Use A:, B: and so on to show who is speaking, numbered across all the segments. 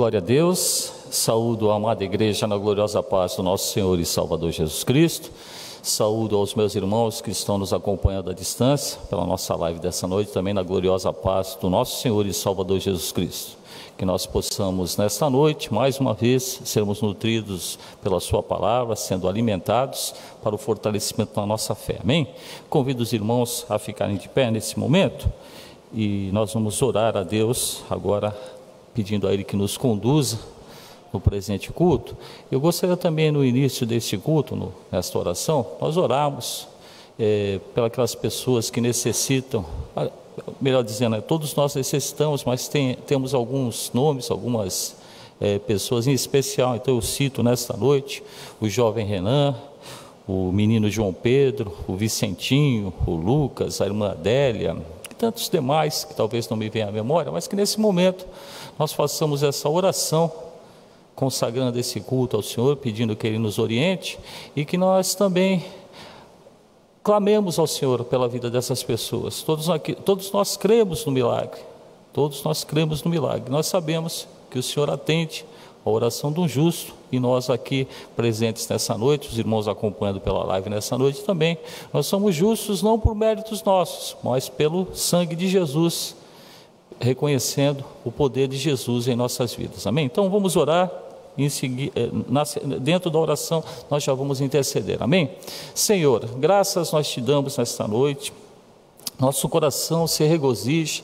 A: Glória a Deus, saúdo a amada igreja na gloriosa paz do nosso Senhor e Salvador Jesus Cristo. Saúdo aos meus irmãos que estão nos acompanhando à distância pela nossa live dessa noite, também na gloriosa paz do nosso Senhor e Salvador Jesus Cristo. Que nós possamos nesta noite, mais uma vez, sermos nutridos pela sua palavra, sendo alimentados para o fortalecimento da nossa fé, amém? Convido os irmãos a ficarem de pé nesse momento e nós vamos orar a Deus agora, pedindo a Ele que nos conduza no presente culto. Eu gostaria também no início deste culto, nesta oração, nós orarmos pelas aquelas pessoas que necessitam, melhor dizendo, todos nós necessitamos, mas temos alguns nomes, algumas pessoas em especial, então eu cito nesta noite o jovem Renan, o menino João Pedro, o Vicentinho, o Lucas, a irmã Adélia, e tantos demais que talvez não me venham à memória, mas que nesse momento nós façamos essa oração, consagrando esse culto ao Senhor, pedindo que Ele nos oriente e que nós também clamemos ao Senhor pela vida dessas pessoas. Todos nós cremos no milagre, todos nós cremos no milagre. Nós sabemos que o Senhor atende a oração do justo e nós aqui presentes nessa noite, os irmãos acompanhando pela live nessa noite também, nós somos justos não por méritos nossos, mas pelo sangue de Jesus, reconhecendo o poder de Jesus em nossas vidas, amém? Então vamos orar, dentro da oração nós já vamos interceder, amém? Senhor, graças nós te damos nesta noite, nosso coração se regozija,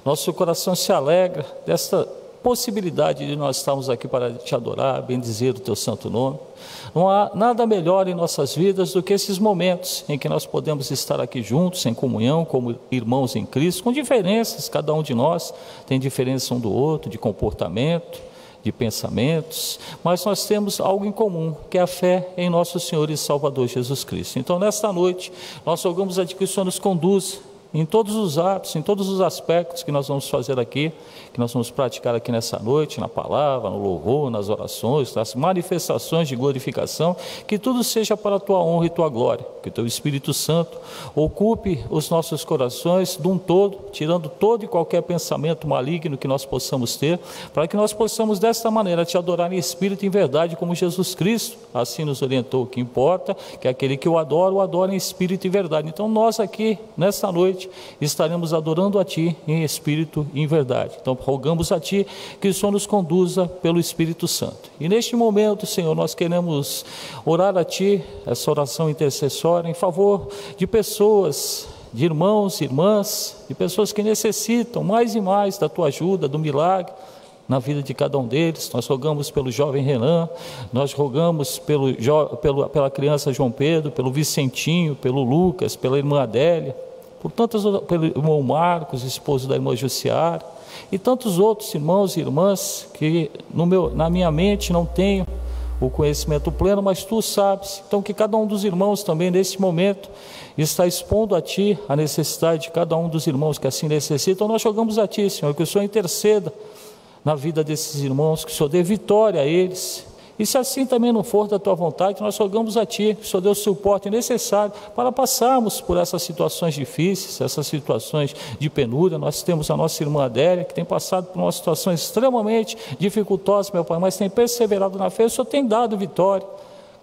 A: nosso coração se alegra desta possibilidade de nós estarmos aqui para te adorar, bendizer o teu santo nome. Não há nada melhor em nossas vidas do que esses momentos em que nós podemos estar aqui juntos, em comunhão, como irmãos em Cristo, com diferenças, cada um de nós tem diferença um do outro, de comportamento, de pensamentos, mas nós temos algo em comum, que é a fé em nosso Senhor e Salvador Jesus Cristo. Então nesta noite, nós rogamos a Ti que o Senhor nos conduza em todos os atos, em todos os aspectos que nós vamos fazer aqui, que nós vamos praticar aqui nessa noite, na palavra, no louvor, nas orações, nas manifestações de glorificação, que tudo seja para a Tua honra e Tua glória, que o Teu Espírito Santo ocupe os nossos corações de um todo, tirando todo e qualquer pensamento maligno que nós possamos ter, para que nós possamos desta maneira Te adorar em espírito e em verdade, como Jesus Cristo assim nos orientou. O que importa, que aquele que o adora em espírito e verdade. Então nós aqui, nesta noite, estaremos adorando a Ti em espírito e em verdade. Então rogamos a Ti que o Senhor nos conduza pelo Espírito Santo. E neste momento, Senhor, nós queremos orar a Ti, essa oração intercessória, em favor de pessoas, de irmãos e irmãs, de pessoas que necessitam mais e mais da Tua ajuda, do milagre na vida de cada um deles. Nós rogamos pelo jovem Renan, nós rogamos pela criança João Pedro, pelo Vicentinho, pelo Lucas, pela irmã Adélia, pelo irmão Marcos, esposo da irmã Jussiara, e tantos outros irmãos e irmãs que na minha mente não tenho o conhecimento pleno, mas Tu sabes. Então que cada um dos irmãos também nesse momento está expondo a Ti a necessidade de cada um dos irmãos que assim necessitam. Nós jogamos a Ti, Senhor, que o Senhor interceda na vida desses irmãos, que o Senhor dê vitória a eles. E se assim também não for da Tua vontade, nós rogamos a Ti, que o Senhor dê o suporte necessário para passarmos por essas situações difíceis, essas situações de penúria. Nós temos a nossa irmã Adélia, que tem passado por uma situação extremamente dificultosa, meu Pai, mas tem perseverado na fé, o Senhor tem dado vitória.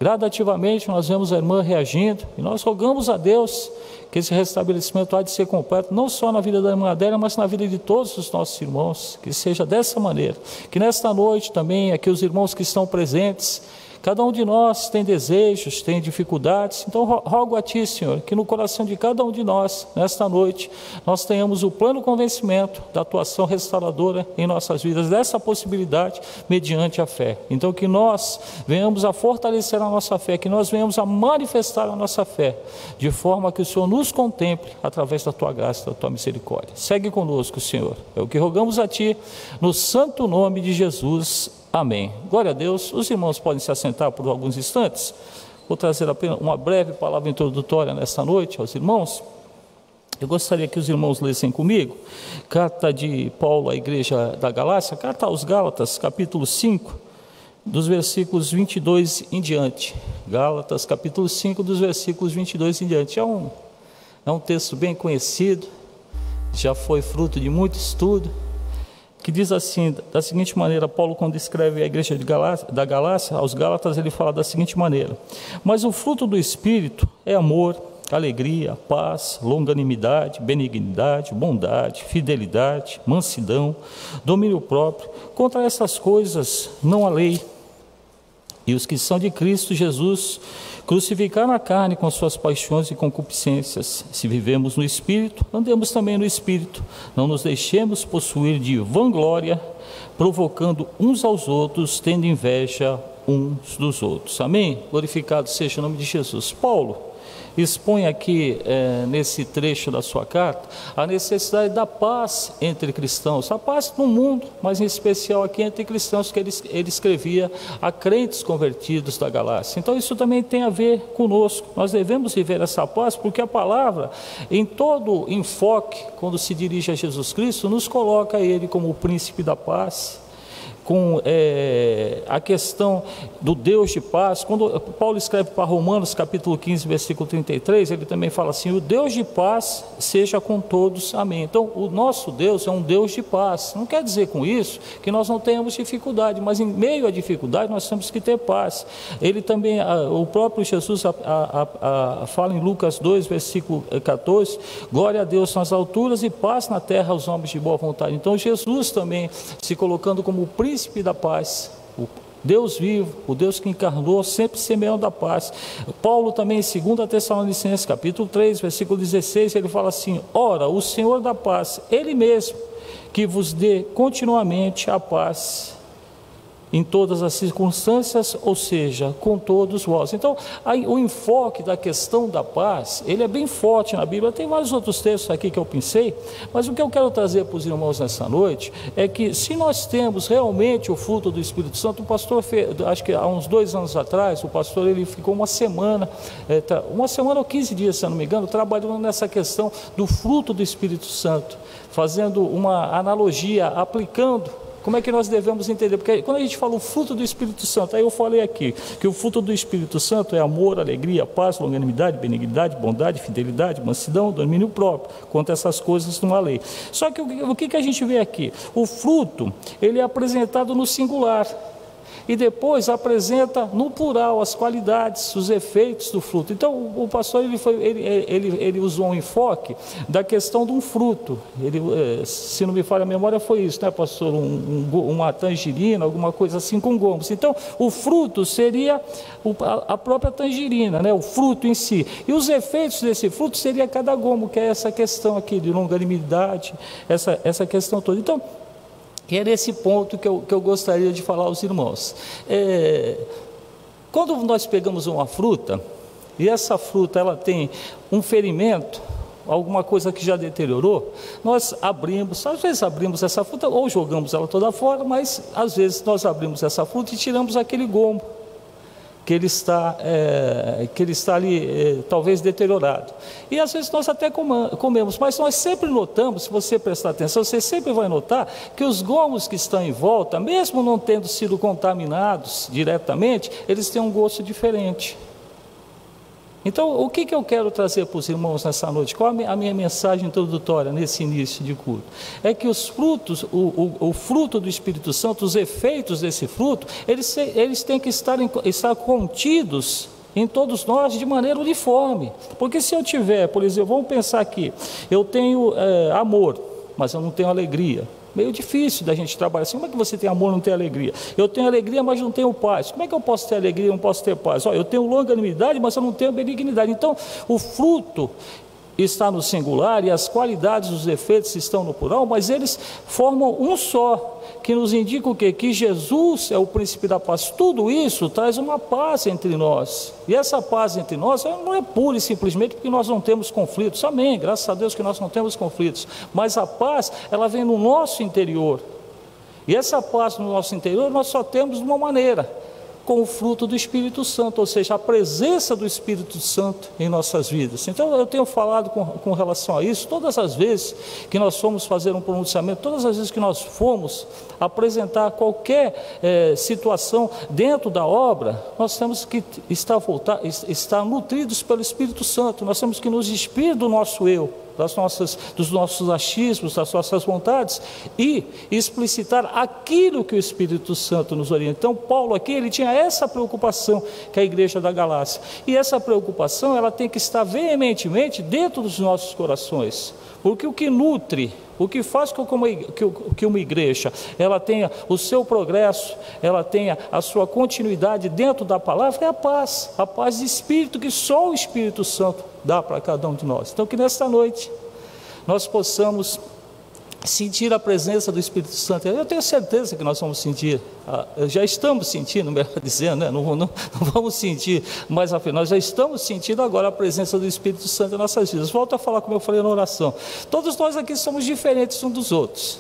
A: Gradativamente nós vemos a irmã reagindo, e nós rogamos a Deus que esse restabelecimento há de ser completo, não só na vida da irmã Adélia, mas na vida de todos os nossos irmãos, que seja dessa maneira, que nesta noite também, aqui os irmãos que estão presentes, cada um de nós tem desejos, tem dificuldades, então rogo a Ti, Senhor, que no coração de cada um de nós, nesta noite, nós tenhamos o pleno convencimento da Tua ação restauradora em nossas vidas, dessa possibilidade mediante a fé. Então que nós venhamos a fortalecer a nossa fé, que nós venhamos a manifestar a nossa fé, de forma que o Senhor nos contemple através da Tua graça, da Tua misericórdia. Segue conosco, Senhor, é o que rogamos a Ti, no santo nome de Jesus. Amém. Glória a Deus. Os irmãos podem se assentar por alguns instantes. Vou trazer apenas uma breve palavra introdutória nesta noite aos irmãos. Eu gostaria que os irmãos lessem comigo carta de Paulo à igreja da Galácia, carta aos Gálatas, capítulo 5, dos versículos 22 em diante. Gálatas, capítulo 5, dos versículos 22 em diante. É um texto bem conhecido, já foi fruto de muito estudo, que diz assim, da seguinte maneira, Paulo, quando escreve a igreja da Galácia, aos Gálatas, ele fala da seguinte maneira: mas o fruto do Espírito é amor, alegria, paz, longanimidade, benignidade, bondade, fidelidade, mansidão, domínio próprio. Contra essas coisas não há lei. E os que são de Cristo Jesus crucificaram a carne com suas paixões e concupiscências. Se vivemos no Espírito, andemos também no Espírito. Não nos deixemos possuir de vanglória, provocando uns aos outros, tendo inveja uns dos outros. Amém? Glorificado seja o nome de Jesus. Paulo expõe aqui, nesse trecho da sua carta, a necessidade da paz entre cristãos, a paz no mundo, mas em especial aqui entre cristãos, que ele escrevia a crentes convertidos da Galácia. Então isso também tem a ver conosco. Nós devemos viver essa paz, porque a palavra, em todo enfoque, quando se dirige a Jesus Cristo, nos coloca Ele como o príncipe da paz, com a questão do Deus de paz. Quando Paulo escreve para Romanos, capítulo 15, versículo 33, ele também fala assim: o Deus de paz seja com todos, amém. Então, o nosso Deus é um Deus de paz. Não quer dizer com isso que nós não tenhamos dificuldade, mas em meio à dificuldade nós temos que ter paz. Ele também, o próprio Jesus fala em Lucas 2, versículo 14, glória a Deus nas alturas e paz na terra aos homens de boa vontade. Então, Jesus também se colocando como o príncipe da paz, o Deus vivo, o Deus que encarnou, sempre semeando a paz. Paulo também, em 2 Tessalonicenses, capítulo 3, versículo 16, ele fala assim: ora, o Senhor da paz, Ele mesmo, que vos dê continuamente a paz em todas as circunstâncias, ou seja, com todos vós. Então, o enfoque da questão da paz, ele é bem forte na Bíblia. Tem vários outros textos aqui que eu pensei, mas o que eu quero trazer para os irmãos nessa noite é que, se nós temos realmente o fruto do Espírito Santo, o pastor, acho que há uns 2 anos atrás, o pastor, ele ficou uma semana ou 15 dias, se eu não me engano, trabalhando nessa questão do fruto do Espírito Santo, fazendo uma analogia, aplicando como é que nós devemos entender. Porque quando a gente fala o fruto do Espírito Santo, aí eu falei aqui que o fruto do Espírito Santo é amor, alegria, paz, longanimidade, benignidade, bondade, fidelidade, mansidão, domínio próprio. Contra essas coisas não há lei. Só que o que a gente vê aqui? O fruto, ele é apresentado no singular, e depois apresenta no plural as qualidades, os efeitos do fruto. Então o pastor ele usou um enfoque da questão de um fruto. Se não me falha a memória, foi isso, né, pastor? Uma tangerina, alguma coisa assim com gomos. Então o fruto seria a própria tangerina, né, o fruto em si. E os efeitos desse fruto seria cada gomo, que é essa questão aqui de longanimidade, essa questão toda. Então, e é nesse ponto que eu gostaria de falar aos irmãos. Quando nós pegamos uma fruta, e essa fruta ela tem um ferimento, alguma coisa que já deteriorou, nós abrimos, às vezes abrimos essa fruta, ou jogamos ela toda fora, mas às vezes nós abrimos essa fruta e tiramos aquele gomo, que ele está ali, talvez deteriorado. E às vezes nós até comemos, mas nós sempre notamos, se você prestar atenção, você sempre vai notar que os gomos que estão em volta, mesmo não tendo sido contaminados diretamente, eles têm um gosto diferente. Então, o que eu quero trazer para os irmãos nessa noite? Qual a minha mensagem introdutória nesse início de culto? É que os frutos, o fruto do Espírito Santo, os efeitos desse fruto, eles têm que estar contidos em todos nós de maneira uniforme. Porque se eu tiver, por exemplo, vamos pensar aqui, eu tenho amor, mas eu não tenho alegria. Meio difícil da gente trabalhar assim. Como é que você tem amor e não tem alegria? Eu tenho alegria, mas não tenho paz. Como é que eu posso ter alegria e não posso ter paz? Eu tenho longanimidade, mas eu não tenho benignidade. Então, o fruto está no singular e as qualidades, os efeitos estão no plural, mas eles formam um só, que nos indica o quê? Que Jesus é o príncipe da paz. Tudo isso traz uma paz entre nós. E essa paz entre nós não é pura e simplesmente porque nós não temos conflitos. Amém, graças a Deus que nós não temos conflitos. Mas a paz, ela vem no nosso interior. E essa paz no nosso interior nós só temos de uma maneira: com o fruto do Espírito Santo, ou seja, a presença do Espírito Santo em nossas vidas. Então eu tenho falado com relação a isso, todas as vezes que nós fomos fazer um pronunciamento, todas as vezes que nós fomos apresentar qualquer situação dentro da obra, nós temos que estar nutridos pelo Espírito Santo, nós temos que nos despir do nosso eu. dos nossos achismos, das nossas vontades, e explicitar aquilo que o Espírito Santo nos orienta. Então Paulo aqui, ele tinha essa preocupação com a igreja da Galácia, e essa preocupação, ela tem que estar veementemente dentro dos nossos corações, porque o que nutre, o que faz com que uma igreja ela tenha o seu progresso, ela tenha a sua continuidade dentro da palavra, é a paz de espírito que só o Espírito Santo dá para cada um de nós. Então que nesta noite nós possamos sentir a presença do Espírito Santo. Eu tenho certeza que nós vamos sentir, já estamos sentindo, melhor dizendo, né? não vamos sentir, mas afinal, nós já estamos sentindo agora a presença do Espírito Santo em nossas vidas. Volto a falar como eu falei na oração, todos nós aqui somos diferentes uns dos outros.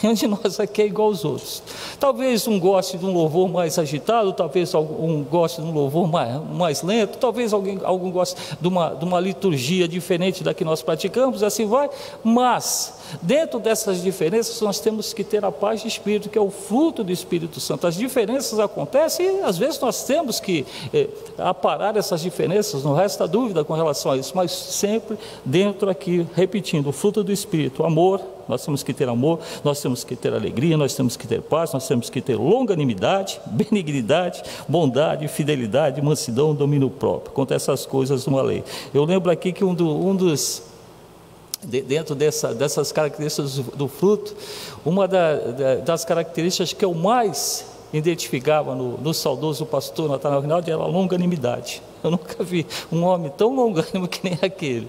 A: Nenhum de nós aqui é igual aos outros. Talvez um goste de um louvor mais agitado, talvez um goste de um louvor mais lento, talvez algum goste de uma liturgia diferente da que nós praticamos, assim vai. Mas, dentro dessas diferenças, nós temos que ter a paz de espírito, que é o fruto do Espírito Santo. As diferenças acontecem e, às vezes, nós temos que aparar essas diferenças, não resta dúvida com relação a isso, mas sempre dentro aqui, repetindo, o fruto do Espírito, o amor. Nós temos que ter amor, nós temos que ter alegria, nós temos que ter paz, nós temos que ter longanimidade, benignidade, bondade, fidelidade, mansidão, domínio próprio. Conta essas coisas numa lei. Eu lembro aqui que dentro dessas características do fruto, uma das características que eu mais identificava no saudoso pastor Natanael Rinaldi era a longanimidade. Eu nunca vi um homem tão longânimo que nem aquele.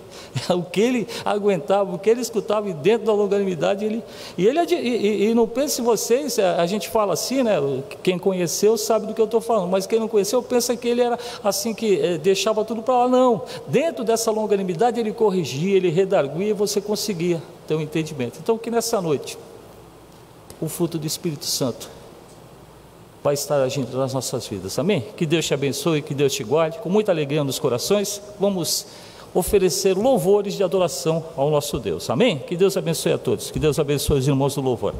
A: O que ele aguentava, o que ele escutava, e dentro da longanimidade e não pense vocês, a gente fala assim, né? Quem conheceu sabe do que eu estou falando, mas quem não conheceu pensa que ele era assim, que deixava tudo para lá. Não, dentro dessa longanimidade ele corrigia, ele redarguia, e você conseguia ter um entendimento. Então que nessa noite o fruto do Espírito Santo vai estar agindo nas nossas vidas, amém? Que Deus te abençoe, que Deus te guarde, com muita alegria nos corações, vamos oferecer louvores de adoração ao nosso Deus, amém? Que Deus abençoe a todos, que Deus abençoe os irmãos do louvor.